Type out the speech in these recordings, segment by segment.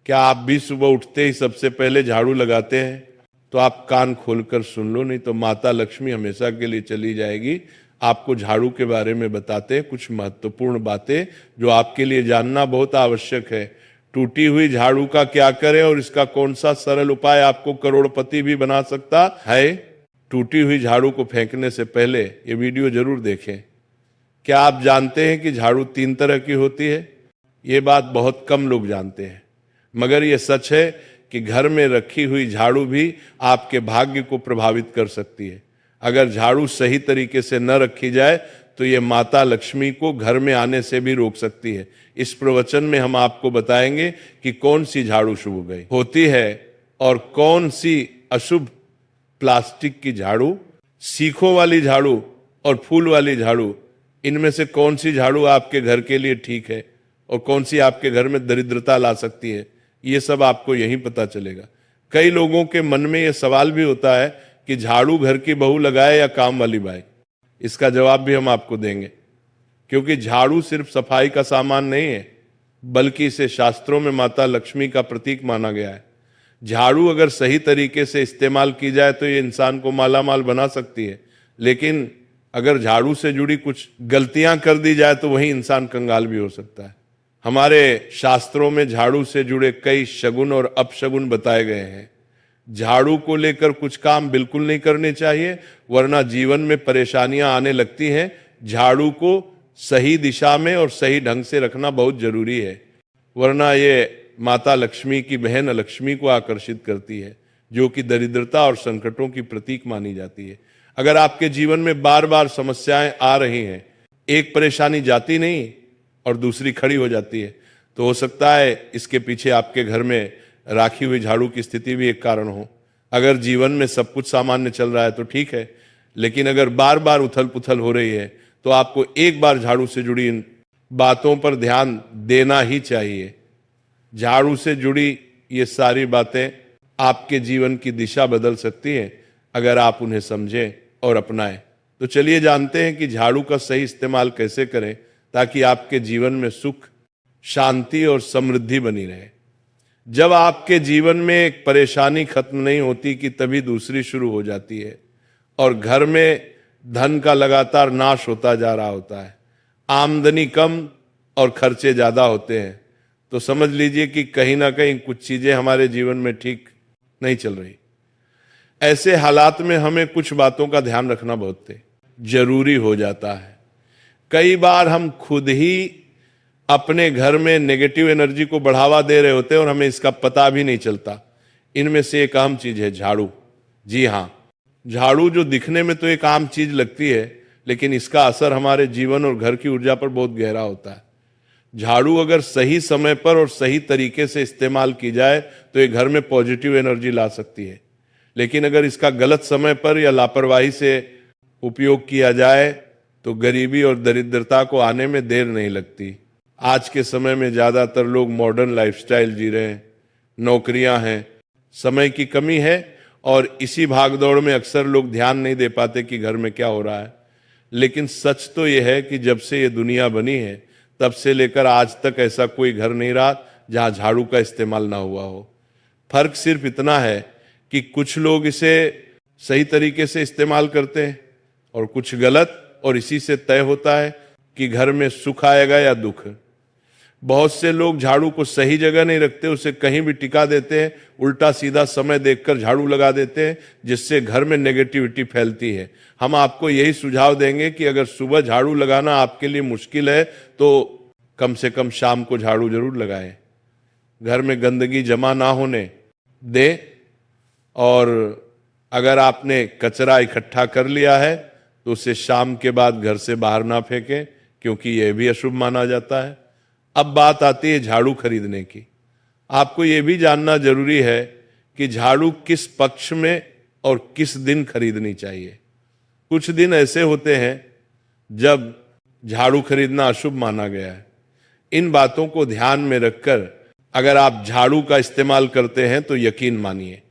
क्या आप भी सुबह उठते ही सबसे पहले झाड़ू लगाते हैं? तो आप कान खोलकर सुन लो, नहीं तो माता लक्ष्मी हमेशा के लिए चली जाएगी। आपको झाड़ू के बारे में बताते हैं कुछ महत्वपूर्ण बातें जो आपके लिए जानना बहुत आवश्यक है। टूटी हुई झाड़ू का क्या करें और इसका कौन सा सरल उपाय आपको करोड़पति भी बना सकता है। टूटी हुई झाड़ू को फेंकने से पहले ये वीडियो जरूर देखें। क्या आप जानते हैं कि झाड़ू 3 तरह की होती है? ये बात बहुत कम लोग जानते हैं, मगर ये सच है कि घर में रखी हुई झाड़ू भी आपके भाग्य को प्रभावित कर सकती है। अगर झाड़ू सही तरीके से न रखी जाए तो ये माता लक्ष्मी को घर में आने से भी रोक सकती है। इस प्रवचन में हम आपको बताएंगे कि कौन सी झाड़ू शुभ गई होती है और कौन सी अशुभ। प्लास्टिक की झाड़ू, सीखों वाली झाड़ू और फूल वाली झाड़ू, इनमें से कौन सी झाड़ू आपके घर के लिए ठीक है और कौन सी आपके घर में दरिद्रता ला सकती है, ये सब आपको यहीं पता चलेगा। कई लोगों के मन में ये सवाल भी होता है कि झाड़ू घर की बहू लगाए या काम वाली बाई। इसका जवाब भी हम आपको देंगे, क्योंकि झाड़ू सिर्फ सफाई का सामान नहीं है, बल्कि इसे शास्त्रों में माता लक्ष्मी का प्रतीक माना गया है। झाड़ू अगर सही तरीके से इस्तेमाल की जाए तो ये इंसान को मालामाल बना सकती है, लेकिन अगर झाड़ू से जुड़ी कुछ गलतियां कर दी जाए तो वही इंसान कंगाल भी हो सकता है। हमारे शास्त्रों में झाड़ू से जुड़े कई शगुन और अपशगुन बताए गए हैं। झाड़ू को लेकर कुछ काम बिल्कुल नहीं करने चाहिए, वरना जीवन में परेशानियां आने लगती हैं। झाड़ू को सही दिशा में और सही ढंग से रखना बहुत जरूरी है, वरना ये माता लक्ष्मी की बहन लक्ष्मी को आकर्षित करती है, जो कि दरिद्रता और संकटों की प्रतीक मानी जाती है। अगर आपके जीवन में बार बार समस्याएं आ रही हैं, एक परेशानी जाती नहीं और दूसरी खड़ी हो जाती है, तो हो सकता है इसके पीछे आपके घर में राखी हुई झाड़ू की स्थिति भी एक कारण हो। अगर जीवन में सब कुछ सामान्य चल रहा है तो ठीक है, लेकिन अगर बार बार उथल पुथल हो रही है तो आपको एक बार झाड़ू से जुड़ी इन बातों पर ध्यान देना ही चाहिए। झाड़ू से जुड़ी ये सारी बातें आपके जीवन की दिशा बदल सकती हैं अगर आप उन्हें समझें और अपनाएं। तो चलिए जानते हैं कि झाड़ू का सही इस्तेमाल कैसे करें ताकि आपके जीवन में सुख, शांति और समृद्धि बनी रहे। जब आपके जीवन में एक परेशानी खत्म नहीं होती कि तभी दूसरी शुरू हो जाती है और घर में धन का लगातार नाश होता जा रहा होता है, आमदनी कम और खर्चे ज्यादा होते हैं, तो समझ लीजिए कि कहीं ना कहीं कुछ चीजें हमारे जीवन में ठीक नहीं चल रही। ऐसे हालात में हमें कुछ बातों का ध्यान रखना बहुत जरूरी हो जाता है। कई बार हम खुद ही अपने घर में नेगेटिव एनर्जी को बढ़ावा दे रहे होते हैं और हमें इसका पता भी नहीं चलता। इनमें से एक आम चीज है झाड़ू। जी हाँ, झाड़ू जो दिखने में तो एक आम चीज लगती है, लेकिन इसका असर हमारे जीवन और घर की ऊर्जा पर बहुत गहरा होता है। झाड़ू अगर सही समय पर और सही तरीके से इस्तेमाल की जाए तो ये घर में पॉजिटिव एनर्जी ला सकती है, लेकिन अगर इसका गलत समय पर या लापरवाही से उपयोग किया जाए तो गरीबी और दरिद्रता को आने में देर नहीं लगती। आज के समय में ज्यादातर लोग मॉडर्न लाइफस्टाइल जी रहे हैं, नौकरियां हैं, समय की कमी है और इसी भागदौड़ में अक्सर लोग ध्यान नहीं दे पाते कि घर में क्या हो रहा है। लेकिन सच तो यह है कि जब से ये दुनिया बनी है तब से लेकर आज तक ऐसा कोई घर नहीं रहा जहां झाड़ू का इस्तेमाल ना हुआ हो। फर्क सिर्फ इतना है कि कुछ लोग इसे सही तरीके से इस्तेमाल करते हैं और कुछ गलत, और इसी से तय होता है कि घर में सुख आएगा या दुख। बहुत से लोग झाड़ू को सही जगह नहीं रखते, उसे कहीं भी टिका देते हैं, उल्टा सीधा समय देखकर झाड़ू लगा देते हैं, जिससे घर में नेगेटिविटी फैलती है। हम आपको यही सुझाव देंगे कि अगर सुबह झाड़ू लगाना आपके लिए मुश्किल है तो कम से कम शाम को झाड़ू जरूर लगाएं। घर में गंदगी जमा ना होने दें, और अगर आपने कचरा इकट्ठा कर लिया है तो उसे शाम के बाद घर से बाहर ना फेंकें, क्योंकि यह भी अशुभ माना जाता है। अब बात आती है झाड़ू खरीदने की। आपको यह भी जानना जरूरी है कि झाड़ू किस पक्ष में और किस दिन खरीदनी चाहिए। कुछ दिन ऐसे होते हैं जब झाड़ू खरीदना अशुभ माना गया है। इन बातों को ध्यान में रखकर अगर आप झाड़ू का इस्तेमाल करते हैं तो यकीन मानिए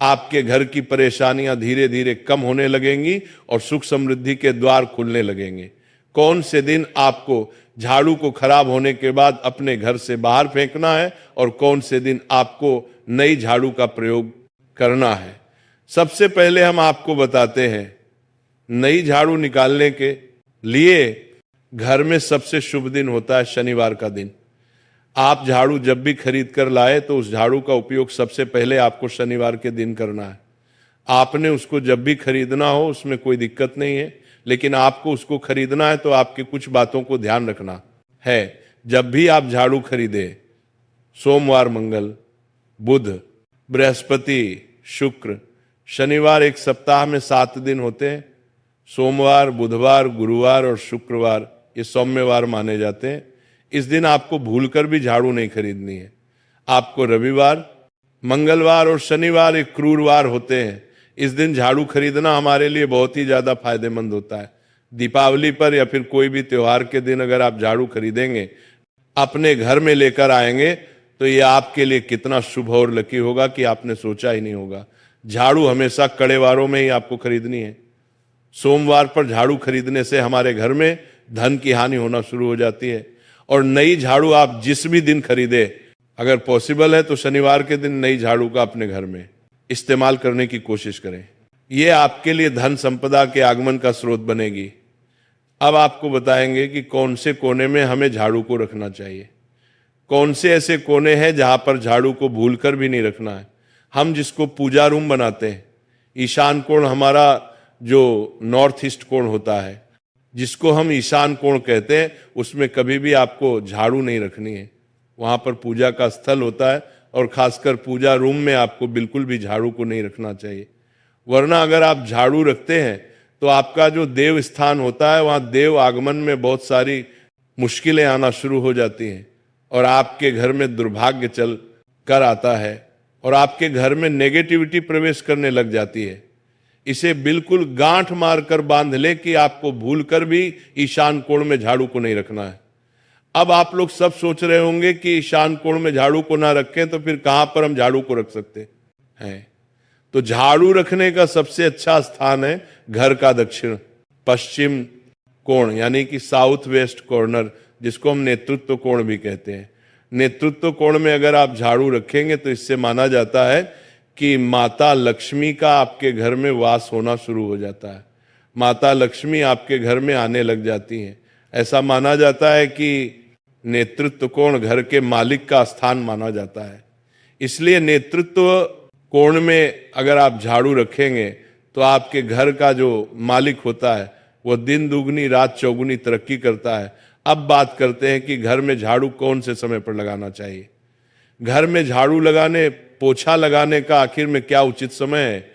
आपके घर की परेशानियां धीरे धीरे कम होने लगेंगी और सुख समृद्धि के द्वार खुलने लगेंगे। कौन से दिन आपको झाड़ू को खराब होने के बाद अपने घर से बाहर फेंकना है और कौन से दिन आपको नई झाड़ू का प्रयोग करना है। सबसे पहले हम आपको बताते हैं, नई झाड़ू निकालने के लिए घर में सबसे शुभ दिन होता है शनिवार का दिन। आप झाड़ू जब भी खरीद कर लाए तो उस झाड़ू का उपयोग सबसे पहले आपको शनिवार के दिन करना है। आपने उसको जब भी खरीदना हो उसमें कोई दिक्कत नहीं है, लेकिन आपको उसको खरीदना है तो आपके कुछ बातों को ध्यान रखना है। जब भी आप झाड़ू खरीदे, सोमवार, मंगल, बुध, बृहस्पति, शुक्र, शनिवार, एक सप्ताह में 7 दिन होते हैं। सोमवार, बुधवार, गुरुवार और शुक्रवार ये सौम्यवार माने जाते हैं। इस दिन आपको भूलकर भी झाड़ू नहीं खरीदनी है। आपको रविवार, मंगलवार और शनिवार एक क्रूरवार होते हैं। इस दिन झाड़ू खरीदना हमारे लिए बहुत ही ज्यादा फायदेमंद होता है। दीपावली पर या फिर कोई भी त्योहार के दिन अगर आप झाड़ू खरीदेंगे, अपने घर में लेकर आएंगे, तो ये आपके लिए कितना शुभ और लकी होगा कि आपने सोचा ही नहीं होगा। झाड़ू हमेशा कड़े वारों में ही आपको खरीदनी है। सोमवार पर झाड़ू खरीदने से हमारे घर में धन की हानि होना शुरू हो जाती है। और नई झाड़ू आप जिस भी दिन खरीदे, अगर पॉसिबल है तो शनिवार के दिन नई झाड़ू का अपने घर में इस्तेमाल करने की कोशिश करें। यह आपके लिए धन संपदा के आगमन का स्रोत बनेगी। अब आपको बताएंगे कि कौन से कोने में हमें झाड़ू को रखना चाहिए, कौन से ऐसे कोने हैं जहां पर झाड़ू को भूलकर भी नहीं रखना है। हम जिसको पूजा रूम बनाते हैं, ईशान कोण हमारा जो नॉर्थ ईस्ट कोण होता है, जिसको हम ईशान कोण कहते हैं, उसमें कभी भी आपको झाड़ू नहीं रखनी है। वहां पर पूजा का स्थल होता है और खासकर पूजा रूम में आपको बिल्कुल भी झाड़ू को नहीं रखना चाहिए। वरना अगर आप झाड़ू रखते हैं तो आपका जो देव स्थान होता है, वहां देव आगमन में बहुत सारी मुश्किलें आना शुरू हो जाती हैं और आपके घर में दुर्भाग्य चल कर आता है और आपके घर में नेगेटिविटी प्रवेश करने लग जाती है। इसे बिल्कुल गांठ मारकर बांध ले कि आपको भूलकर भी ईशान कोण में झाड़ू को नहीं रखना है। अब आप लोग सब सोच रहे होंगे कि ईशान कोण में झाड़ू को ना रखें तो फिर कहां पर हम झाड़ू को रख सकते हैं। तो झाड़ू रखने का सबसे अच्छा स्थान है घर का दक्षिण पश्चिम कोण, यानी कि साउथ वेस्ट कॉर्नर, जिसको हम नेतृत्व कोण भी कहते हैं। नेतृत्व कोण में अगर आप झाड़ू रखेंगे तो इससे माना जाता है कि माता लक्ष्मी का आपके घर में वास होना शुरू हो जाता है। माता लक्ष्मी आपके घर में आने लग जाती हैं। ऐसा माना जाता है कि नेतृत्व कोण घर के मालिक का स्थान माना जाता है। इसलिए नेतृत्व कोण में अगर आप झाड़ू रखेंगे तो आपके घर का जो मालिक होता है वो दिन दुगनी रात चौगुनी तरक्की करता है। अब बात करते हैं कि घर में झाड़ू कौन से समय पर लगाना चाहिए। घर में झाड़ू लगाने, पोछा लगाने का आखिर में क्या उचित समय है?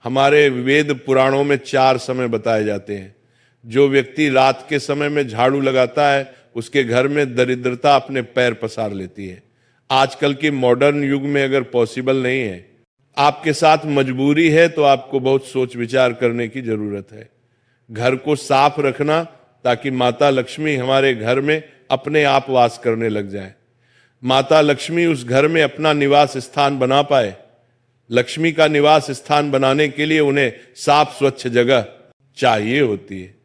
हमारे वेद पुराणों में 4 समय बताए जाते हैं। जो व्यक्ति रात के समय में झाड़ू लगाता है उसके घर में दरिद्रता अपने पैर पसार लेती है। आजकल के मॉडर्न युग में अगर पॉसिबल नहीं है, आपके साथ मजबूरी है, तो आपको बहुत सोच विचार करने की जरूरत है। घर को साफ रखना ताकि माता लक्ष्मी हमारे घर में अपने आप वास करने लग जाए। माता लक्ष्मी उस घर में अपना निवास स्थान बना पाए। लक्ष्मी का निवास स्थान बनाने के लिए उन्हें साफ स्वच्छ जगह चाहिए होती है।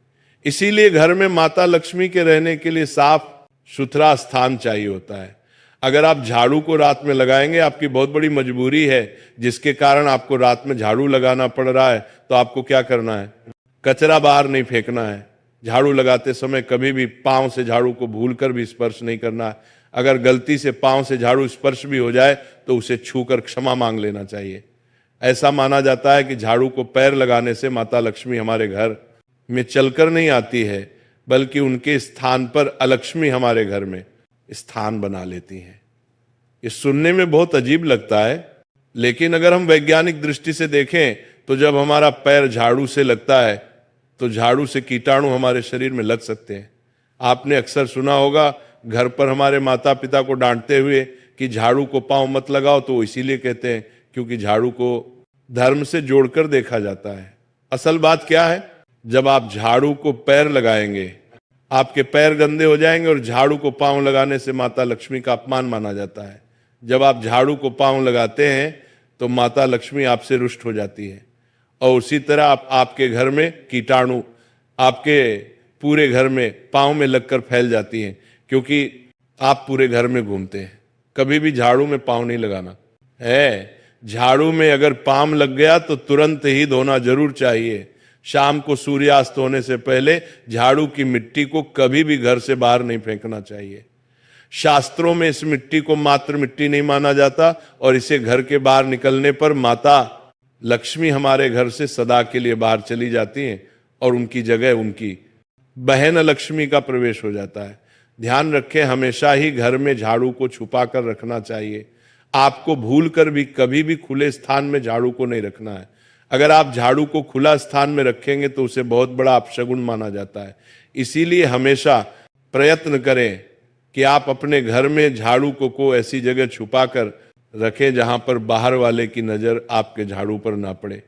इसीलिए घर में माता लक्ष्मी के रहने के लिए साफ सुथरा स्थान चाहिए होता है। अगर आप झाड़ू को रात में लगाएंगे, आपकी बहुत बड़ी मजबूरी है जिसके कारण आपको रात में झाड़ू लगाना पड़ रहा है, तो आपको क्या करना है? कचरा बाहर नहीं फेंकना है। झाड़ू लगाते समय कभी भी पांव से झाड़ू को भूलकर भी स्पर्श नहीं करना है। अगर गलती से पांव से झाड़ू स्पर्श भी हो जाए तो उसे छूकर क्षमा मांग लेना चाहिए। ऐसा माना जाता है कि झाड़ू को पैर लगाने से माता लक्ष्मी हमारे घर में चलकर नहीं आती है, बल्कि उनके स्थान पर अलक्ष्मी हमारे घर में स्थान बना लेती हैं। ये सुनने में बहुत अजीब लगता है, लेकिन अगर हम वैज्ञानिक दृष्टि से देखें तो जब हमारा पैर झाड़ू से लगता है तो झाड़ू से कीटाणु हमारे शरीर में लग सकते हैं। आपने अक्सर सुना होगा घर पर हमारे माता पिता को डांटते हुए कि झाड़ू को पांव मत लगाओ, तो इसीलिए कहते हैं क्योंकि झाड़ू को धर्म से जोड़कर देखा जाता है। असल बात क्या है? जब आप झाड़ू को पैर लगाएंगे, आपके पैर गंदे हो जाएंगे और झाड़ू को पांव लगाने से माता लक्ष्मी का अपमान माना जाता है। जब आप झाड़ू को पांव लगाते हैं तो माता लक्ष्मी आपसे रुष्ट हो जाती है और उसी तरह आपके घर में कीटाणु, आपके पूरे घर में पाँव में लगकर फैल जाती हैं, क्योंकि आप पूरे घर में घूमते हैं। कभी भी झाड़ू में पाँव नहीं लगाना है। झाड़ू में अगर पाम लग गया तो तुरंत ही धोना जरूर चाहिए। शाम को सूर्यास्त होने से पहले झाड़ू की मिट्टी को कभी भी घर से बाहर नहीं फेंकना चाहिए। शास्त्रों में इस मिट्टी को मात्र मिट्टी नहीं माना जाता, और इसे घर के बाहर निकलने पर माता लक्ष्मी हमारे घर से सदा के लिए बाहर चली जाती हैं और उनकी जगह उनकी बहन लक्ष्मी का प्रवेश हो जाता है। ध्यान रखें, हमेशा ही घर में झाड़ू को छुपा कर रखना चाहिए। आपको भूल कर भी कभी भी खुले स्थान में झाड़ू को नहीं रखना है। अगर आप झाड़ू को खुला स्थान में रखेंगे तो उसे बहुत बड़ा अपशगुन माना जाता है। इसीलिए हमेशा प्रयत्न करें कि आप अपने घर में झाड़ू को ऐसी जगह छुपा कर रखें जहां पर बाहर वाले की नजर आपके झाड़ू पर ना पड़े।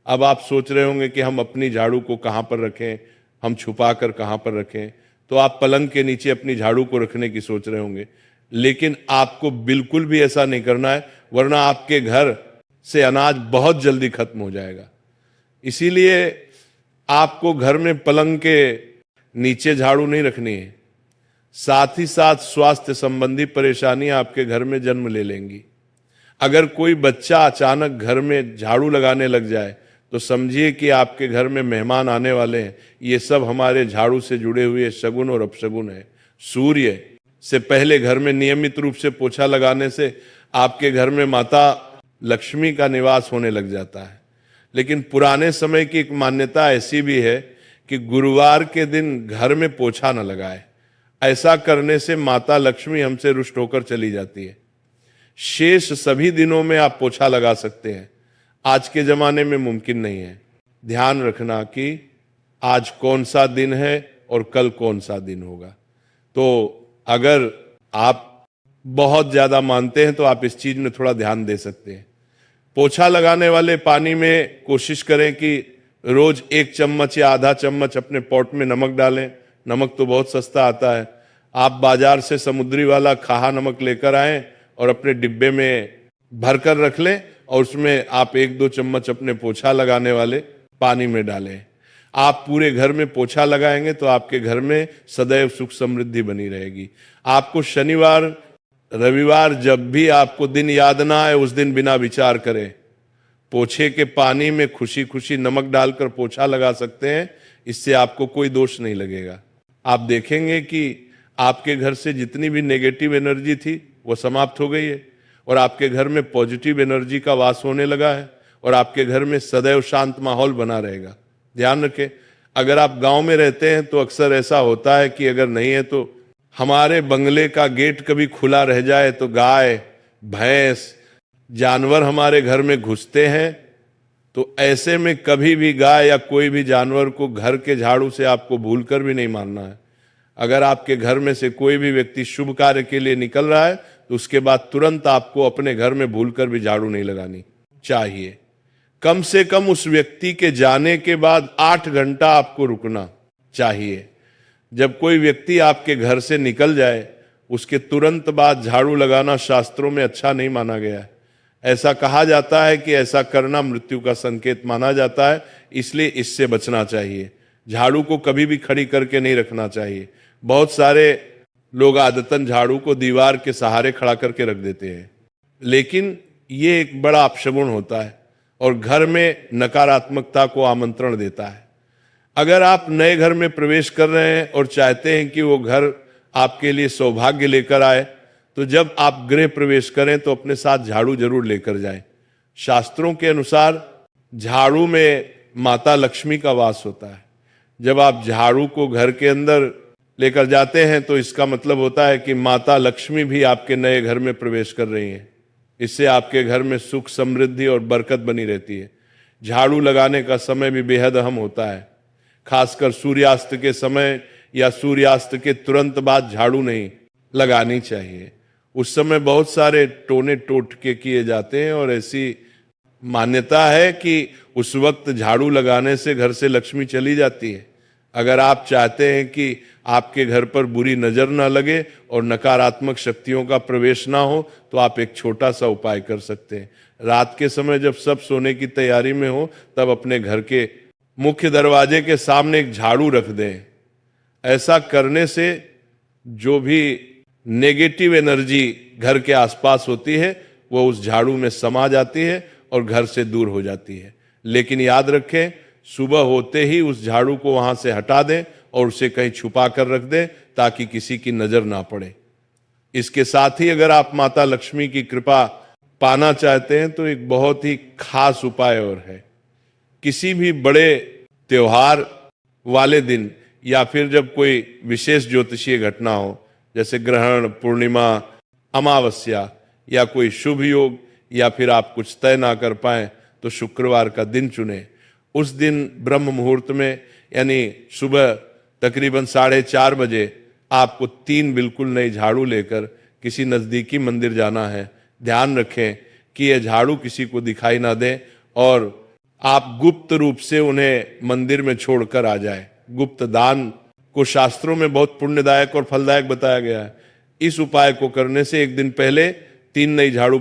अब आप सोच रहे होंगे कि हम अपनी झाड़ू को कहां पर रखें, हम छुपा कर कहां पर रखें। तो आप पलंग के नीचे अपनी झाड़ू को रखने की सोच रहे होंगे, लेकिन आपको बिल्कुल भी ऐसा नहीं करना है, वरना आपके घर से अनाज बहुत जल्दी खत्म हो जाएगा। इसीलिए आपको घर में पलंग के नीचे झाड़ू नहीं रखनी है। साथ ही साथ स्वास्थ्य संबंधी परेशानियां आपके घर में जन्म ले लेंगी। अगर कोई बच्चा अचानक घर में झाड़ू लगाने लग जाए तो समझिए कि आपके घर में मेहमान आने वाले हैं। ये सब हमारे झाड़ू से जुड़े हुए शगुन और अपशगुन है। सूर्य से पहले घर में नियमित रूप से पोछा लगाने से आपके घर में माता लक्ष्मी का निवास होने लग जाता है। लेकिन पुराने समय की एक मान्यता ऐसी भी है कि गुरुवार के दिन घर में पोछा न लगाए। ऐसा करने से माता लक्ष्मी हमसे रुष्ट होकर चली जाती है। शेष सभी दिनों में आप पोछा लगा सकते हैं, आज के जमाने में मुमकिन नहीं है। ध्यान रखना कि आज कौन सा दिन है और कल कौन सा दिन होगा। तो अगर आप बहुत ज्यादा मानते हैं तो आप इस चीज में थोड़ा ध्यान दे सकते हैं। पोछा लगाने वाले पानी में कोशिश करें कि रोज 1 चम्मच या आधा चम्मच अपने पॉट में नमक डालें। नमक तो बहुत सस्ता आता है। आप बाजार से समुद्री वाला खाहा नमक लेकर आएं और अपने डिब्बे में भरकर रख लें, और उसमें आप 1-2 चम्मच अपने पोछा लगाने वाले पानी में डालें। आप पूरे घर में पोछा लगाएंगे तो आपके घर में सदैव सुख समृद्धि बनी रहेगी। आपको शनिवार रविवार जब भी आपको दिन याद ना आए, उस दिन बिना विचार करें पोछे के पानी में खुशी खुशी नमक डालकर पोछा लगा सकते हैं। इससे आपको कोई दोष नहीं लगेगा। आप देखेंगे कि आपके घर से जितनी भी नेगेटिव एनर्जी थी वो समाप्त हो गई है, और आपके घर में पॉजिटिव एनर्जी का वास होने लगा है, और आपके घर में सदैव शांत माहौल बना रहेगा। ध्यान रखें, अगर आप गांव में रहते हैं तो अक्सर ऐसा होता है कि अगर नहीं है तो हमारे बंगले का गेट कभी खुला रह जाए तो गाय भैंस जानवर हमारे घर में घुसते हैं। तो ऐसे में कभी भी गाय या कोई भी जानवर को घर के झाड़ू से आपको भूलकर भी नहीं मारना है। अगर आपके घर में से कोई भी व्यक्ति शुभ कार्य के लिए निकल रहा है तो उसके बाद तुरंत आपको अपने घर में भूलकर भी झाड़ू नहीं लगानी चाहिए। कम से कम उस व्यक्ति के जाने के बाद 8 घंटा आपको रुकना चाहिए। जब कोई व्यक्ति आपके घर से निकल जाए उसके तुरंत बाद झाड़ू लगाना शास्त्रों में अच्छा नहीं माना गया है। ऐसा कहा जाता है कि ऐसा करना मृत्यु का संकेत माना जाता है, इसलिए इससे बचना चाहिए। झाड़ू को कभी भी खड़ी करके नहीं रखना चाहिए। बहुत सारे लोग आदतन झाड़ू को दीवार के सहारे खड़ा करके रख देते हैं, लेकिन ये एक बड़ा अपशगुन होता है और घर में नकारात्मकता को आमंत्रण देता है। अगर आप नए घर में प्रवेश कर रहे हैं और चाहते हैं कि वो घर आपके लिए सौभाग्य लेकर आए, तो जब आप गृह प्रवेश करें तो अपने साथ झाड़ू जरूर लेकर जाएं। शास्त्रों के अनुसार झाड़ू में माता लक्ष्मी का वास होता है। जब आप झाड़ू को घर के अंदर लेकर जाते हैं तो इसका मतलब होता है कि माता लक्ष्मी भी आपके नए घर में प्रवेश कर रही हैं। इससे आपके घर में सुख समृद्धि और बरकत बनी रहती है। झाड़ू लगाने का समय भी बेहद अहम होता है। खासकर सूर्यास्त के समय या सूर्यास्त के तुरंत बाद झाड़ू नहीं लगानी चाहिए। उस समय बहुत सारे टोने टोटके किए जाते हैं और ऐसी मान्यता है कि उस वक्त झाड़ू लगाने से घर से लक्ष्मी चली जाती है। अगर आप चाहते हैं कि आपके घर पर बुरी नजर ना लगे और नकारात्मक शक्तियों का प्रवेश ना हो तो आप एक छोटा सा उपाय कर सकते हैं। रात के समय जब सब सोने की तैयारी में हो तब अपने घर के मुख्य दरवाजे के सामने एक झाड़ू रख दें ऐसा करने से जो भी नेगेटिव एनर्जी घर के आसपास होती है वो उस झाड़ू में समा जाती है और घर से दूर हो जाती है। लेकिन याद रखें, सुबह होते ही उस झाड़ू को वहां से हटा दें और उसे कहीं छुपा कर रख दें ताकि किसी की नजर ना पड़े। इसके साथ ही अगर आप माता लक्ष्मी की कृपा पाना चाहते हैं तो एक बहुत ही खास उपाय और है। किसी भी बड़े त्योहार वाले दिन या फिर जब कोई विशेष ज्योतिषीय घटना हो, जैसे ग्रहण, पूर्णिमा, अमावस्या या कोई शुभ योग, या फिर आप कुछ तय ना कर पाए तो शुक्रवार का दिन चुने। उस दिन ब्रह्म मुहूर्त में यानी सुबह तकरीबन 4:30 बजे आपको 3 बिल्कुल नई झाड़ू लेकर किसी नजदीकी मंदिर जाना है। ध्यान रखें कि यह झाड़ू किसी को दिखाई ना दे और आप गुप्त रूप से उन्हें मंदिर में छोड़कर आ जाए। गुप्त दान को शास्त्रों में बहुत पुण्यदायक और फलदायक बताया गया है। इस उपाय को करने से एक दिन पहले 3 नई झाड़ू